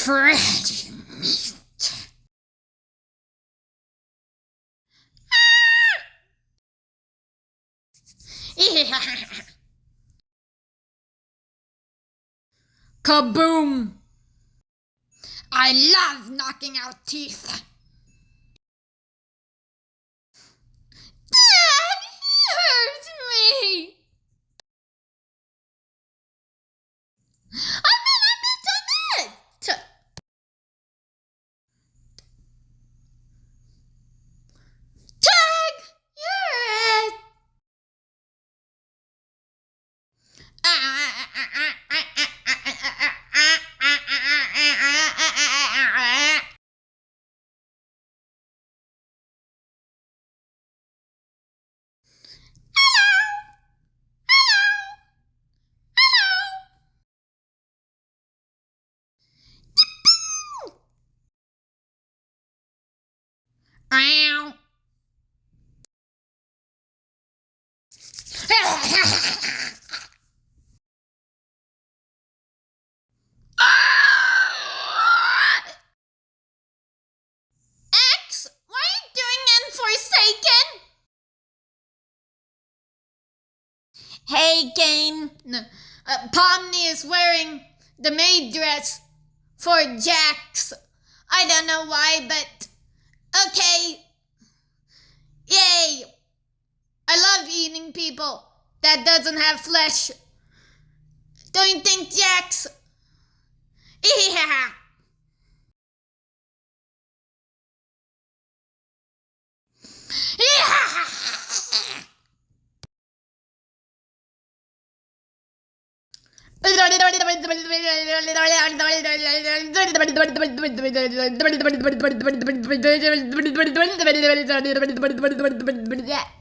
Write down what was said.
Pretty meat. Kaboom! I love knocking out teeth. Dad, he hurts me. I'm it. Tag, you're it. Ow. X, what are you doing in Forsaken? Hey, Kane. Pomni is wearing the maid dress for Jax. I don't know why, but okay. Yay! I love eating people that doesn't have flesh. Don't you think, Jax? Yeah. Yeah.